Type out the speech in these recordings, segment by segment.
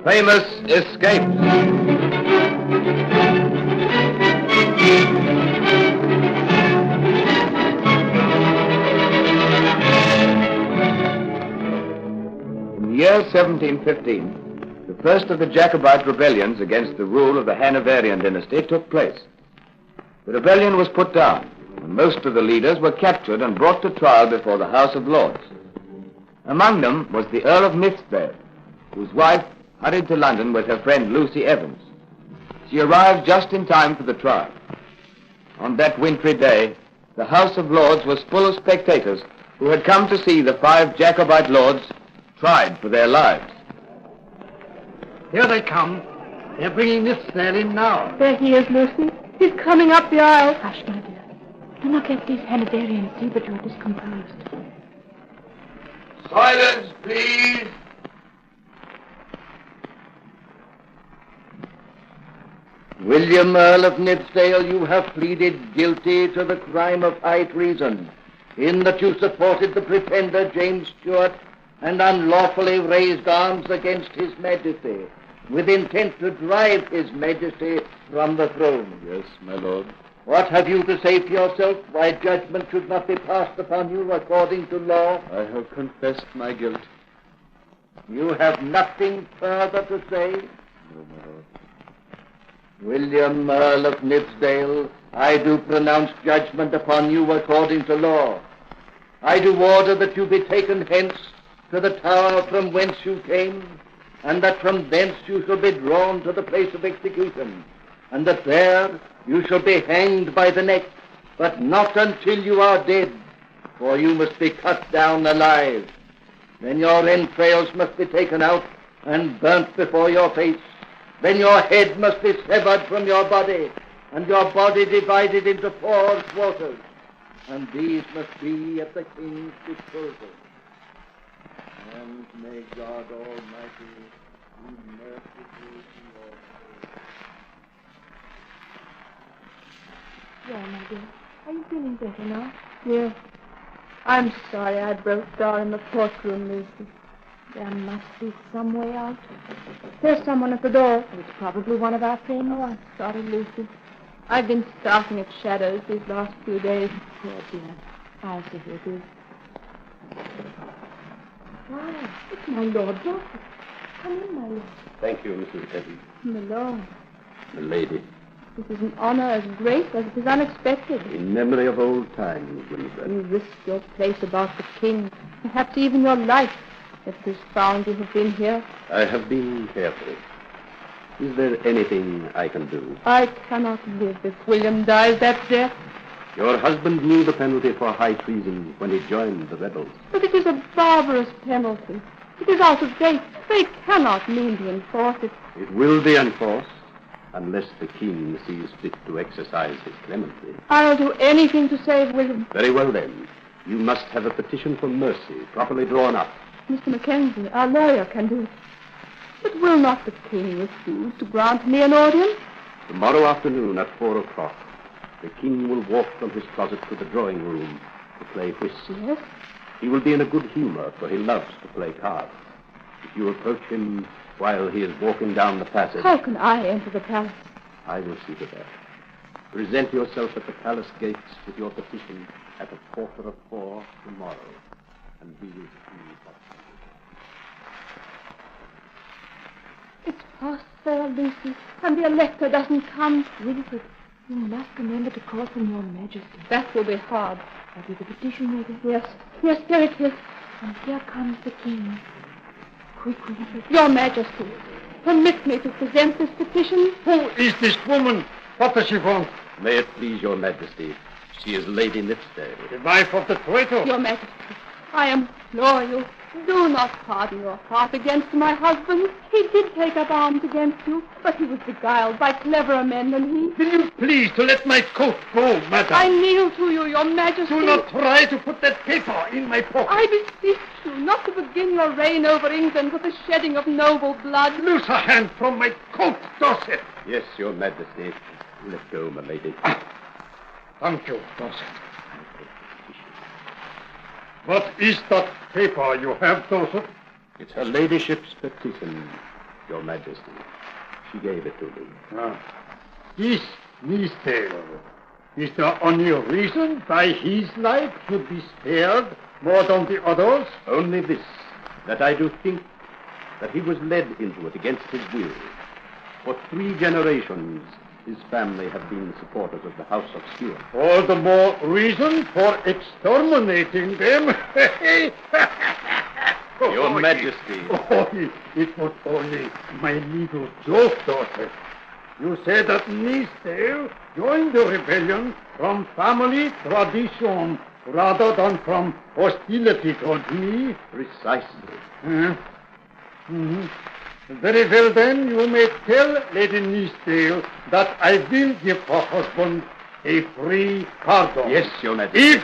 famous escape. In the year 1715, the first of the Jacobite rebellions against the rule of the Hanoverian dynasty took place. The rebellion was put down, and most of the leaders were captured and brought to trial before the House of Lords. Among them was the Earl of Nihsdale, whose wife hurried to London with her friend Lucy Evans. She arrived just in time for the trial. On that wintry day, the House of Lords was full of spectators who had come to see the 5 Jacobite lords tried for their lives. Here they come. They're bringing Nihsdale in now. There he is, Lucy. He's coming up the aisle. Hush, my dear. Do not let these Hanoverians see that you're discomposed. Silence, please. William, Earl of Nihsdale, you have pleaded guilty to the crime of high treason, in that you supported the pretender James Stuart and unlawfully raised arms against His Majesty, with intent to drive His Majesty from the throne. Yes, my lord. What have you to say for yourself? Why judgment should not be passed upon you according to law? I have confessed my guilt. You have nothing further to say? No, my lord. William, Earl of Nihsdale, I do pronounce judgment upon you according to law. I do order that you be taken hence to the tower from whence you came, and that from thence you shall be drawn to the place of execution, and that there you shall be hanged by the neck, but not until you are dead, for you must be cut down alive. Then your entrails must be taken out and burnt before your face. Then your head must be severed from your body, and your body divided into 4 quarters, and these must be at the king's disposal. And may God Almighty be merciful to your soul. Yeah, my dear. Are you feeling better now? Yes. I'm sorry I broke down in the courtroom, Lucy. There must be some way out. There's someone at the door. It's probably one of our friends. Oh, I'm sorry, Lucy. I've been starting at shadows these last few days. Poor dear. I'll see who it is. Why, it's my Lord Joseph. Come in, my lord. Thank you, Mrs. Evans. My lord. The lady. This is an honor as great as it is unexpected. In memory of old times, Winifred. You risked your place about the king, perhaps even your life, if it is found you have been here. I have been careful. Is there anything I can do? I cannot live if William dies that death. Your husband knew the penalty for high treason when he joined the rebels. But it is a barbarous penalty. It is out of date. They cannot mean to enforce it. It will be enforced unless the king sees fit to exercise his clemency. I'll do anything to save William. Very well, then. You must have a petition for mercy properly drawn up. Mr. Mackenzie, our lawyer, can do it. But will not the king refuse to grant me an audience? Tomorrow afternoon at 4 o'clock, the king will walk from his closet to the drawing room to play whist. Yes? He will be in a good humor, for he loves to play cards. If you approach him while he is walking down the passage... How can I enter the palace? I will see to that. Present yourself at the palace gates with your petition at 4:45 tomorrow, and we will see what... It's past 4, Lucy, and the elector doesn't come. Winifred, you must remember to call from your majesty. That will be hard. Have you the petition ready? Yes. Yes, here it is. And here comes the king. Quick, Winifred. Your majesty, permit me to present this petition. Who is this woman? What does she want? May it please your majesty, she is Lady Nihsdale. The wife of the traitor? Your majesty, I implore you, do not harden your heart against my husband. He did take up arms against you, but he was beguiled by cleverer men than he. Will you please to let my coat go, madam? I kneel to you, your majesty. Do not try to put that paper in my pocket. I beseech you not to begin your reign over England with the shedding of noble blood. Loose a hand from my coat, Dorset. Yes, your majesty. Let go, my lady. Thank you, Dorset. What is that paper you have, Dorset? It's her ladyship's petition. Your Majesty. She gave it to me. This Nihsdale, is there any reason why his life should be spared more than the others? Only this, that I do think that he was led into it against his will. For 3 generations, his family have been supporters of the House of Stuart. All the more reason for exterminating them. Your Majesty. It was only my little joke, daughter. You said that Nihsdale joined the rebellion from family tradition rather than from hostility toward me. Precisely. Very well, then, you may tell Lady Nihsdale that I will give her husband a free pardon. Yes, Your Majesty. If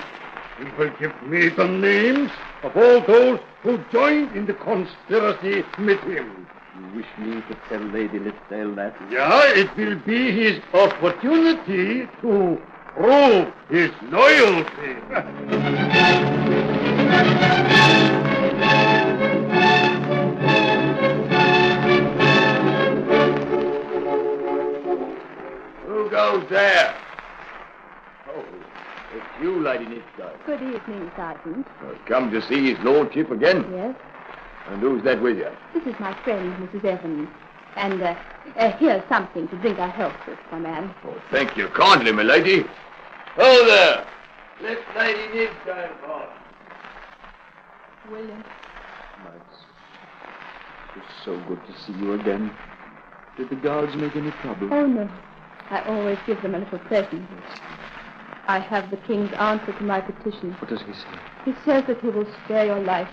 he will give me the names of all those who joined in the conspiracy with him. You wish me to tell Lady Nihsdale that? Yeah, it will be his opportunity to prove his loyalty. Who goes there? Oh, it's you, Lady Nihsdale. Good evening, Sergeant. I've come to see his lordship again. Yes? And who's that with you? This is my friend, Mrs. Evans. And here's something to drink our health with, my man. Oh, thank you kindly, my lady. Oh, there. Let Lady Nihsdale pass. William. It's so good to see you again. Did the guards make any trouble? Oh, no. I always give them a little present. I have the king's answer to my petition. What does he say? He says that he will spare your life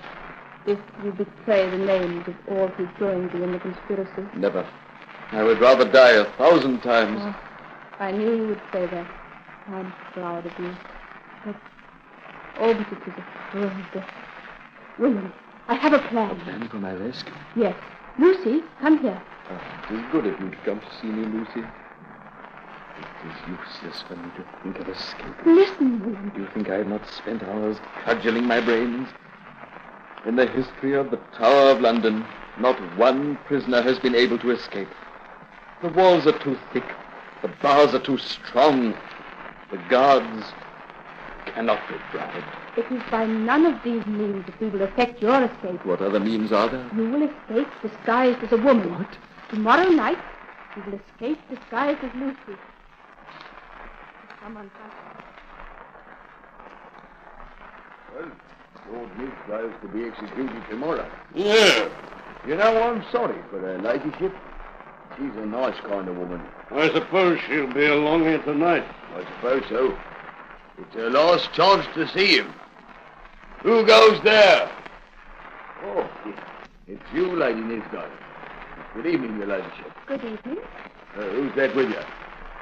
if you betray the names of all who joined you in the conspiracy. Never. I would rather die 1,000 times. Oh, I knew you would say that. I'm proud of you. But it is a cruel death. William, I have a plan. A plan for my rescue? Yes. Lucy, come here. It is good of you to come to see me, Lucy. It is useless for me to think of escape. Listen, William. Do you think I have not spent hours cudgeling my brains? In the history of the Tower of London, not one prisoner has been able to escape. The walls are too thick. The bars are too strong. The guards cannot be bribed. It is by none of these means that we will effect your escape. What other means are there? You will escape disguised as a woman. What? Tomorrow night, you will escape disguised as Lucy. Come on, Well, Lord Nihsdale's to be executed tomorrow. Yeah. You know, I'm sorry for her ladyship. She's a nice kind of woman. I suppose she'll be along here tonight. I suppose so. It's her last chance to see him. Who goes there? Oh, it's you, Lady Nihsdale. Good evening, your ladyship. Good evening. Who's that with you?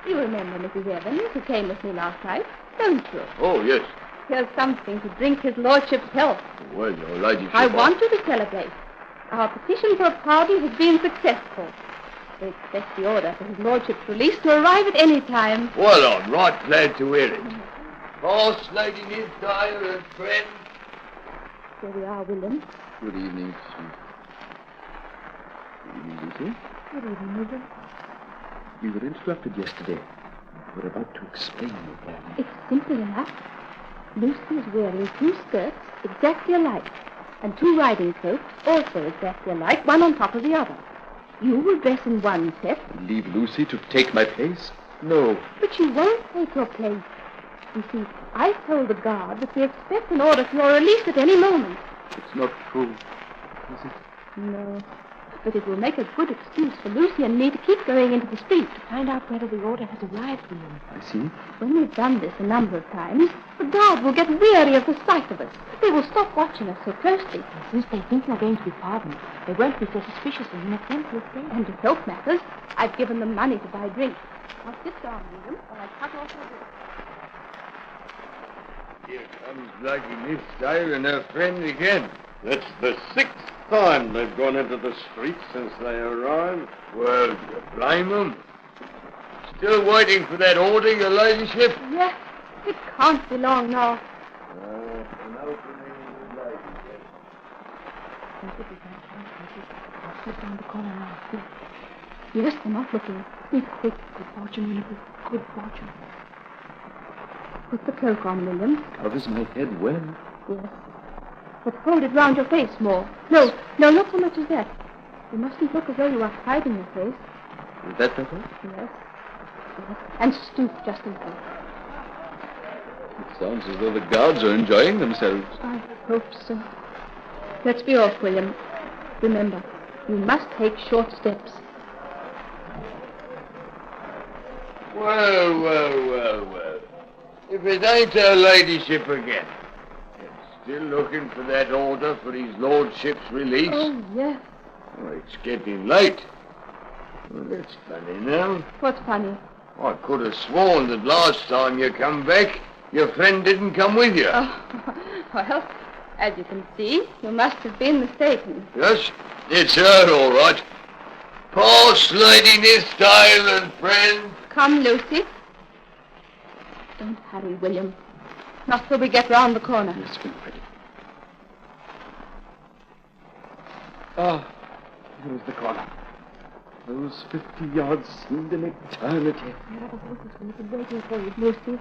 You remember Mrs. Evans, who came with me last night, don't you? Oh, yes. Here's something to drink his lordship's health. Well, your ladyship... I want you to celebrate. Our petition for a pardon has been successful. We expect the order for his lordship's release to arrive at any time. Well, I'm right glad to hear it. Pass, Lady Nihsdale and friend. Here we are, William. Good evening, sweet. Good evening, Lucy. Good evening, William. We were interrupted yesterday. We were about to explain your plan. It's simple enough. Lucy is wearing 2 skirts exactly alike, and 2 riding coats also exactly alike, one on top of the other. You will dress in one set. Leave Lucy to take my place? No. But she won't take your place. You see, I told the guard that we expect an order for your release at any moment. It's not true, is it? No. But it will make a good excuse for Lucy and me to keep going into the street to find out whether the order has arrived for you. I see. When we've done this a number of times, the guard will get weary of the sight of us. They will stop watching us so closely. Since they think we're going to be pardoned, they won't be so suspicious of an attempt to escape. And to help matters, I've given them money to buy drink. Now sit down, William, or I'll cut off your wrist. Here comes Lady Nihsdale and her friend again. That's the 6th time they've gone into the streets since they arrived. Well, do you blame them? Still waiting for that order, your ladyship? Yes, it can't be long now. An opening in the ladyship. I'll slip down the corner now. Yes, they're not looking. Be quick. Good fortune, William. Good fortune. Put the cloak on, William. Covers my head well. Yes. But hold it round your face more. No, not so much as that. You mustn't look as though you are hiding your face. Is that better? Yes. And stoop just a little. It sounds as though the guards are enjoying themselves. I hope so. Let's be off, William. Remember, you must take short steps. Well. If it ain't her ladyship again. Still looking for that order for his lordship's release? Oh, yes. Oh, it's getting late. Well, that's funny now. What's funny? I could have sworn that last time you come back, your friend didn't come with you. Oh, well, as you can see, you must have been mistaken. Yes, it's her, all right. Pass, Lady Nihsdale and friend. Come, Lucy. Don't hurry, William. Not till we get round the corner. Yes, Winifred. Ah, here's the corner. Those 50 yards seemed an eternity. There are the horses waiting for you, Lucy.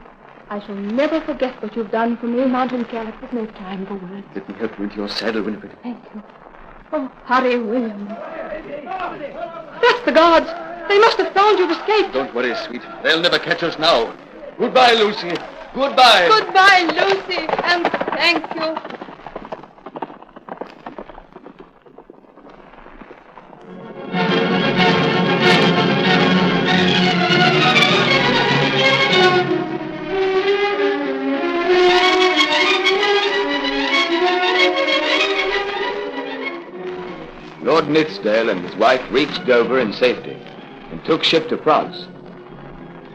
I shall never forget what you've done for me, Mountain Carrot. There's no time for words. Let me help you into your saddle, Winifred. Thank you. Oh, hurry, William. That's the guards. They must have found you've escaped. Don't worry, sweet. They'll never catch us now. Goodbye, Lucy. Goodbye. Goodbye, Lucy, and thank you. Lord Nihsdale and his wife reached Dover in safety and took ship to France.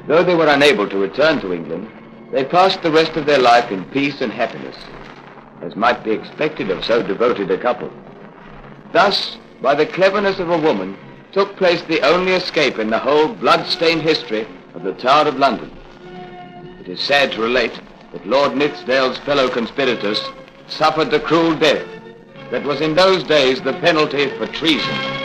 Though they were unable to return to England, they passed the rest of their life in peace and happiness, as might be expected of so devoted a couple. Thus, by the cleverness of a woman, took place the only escape in the whole blood-stained history of the Tower of London. It is sad to relate that Lord Nihsdale's fellow conspirators suffered the cruel death that was in those days the penalty for treason.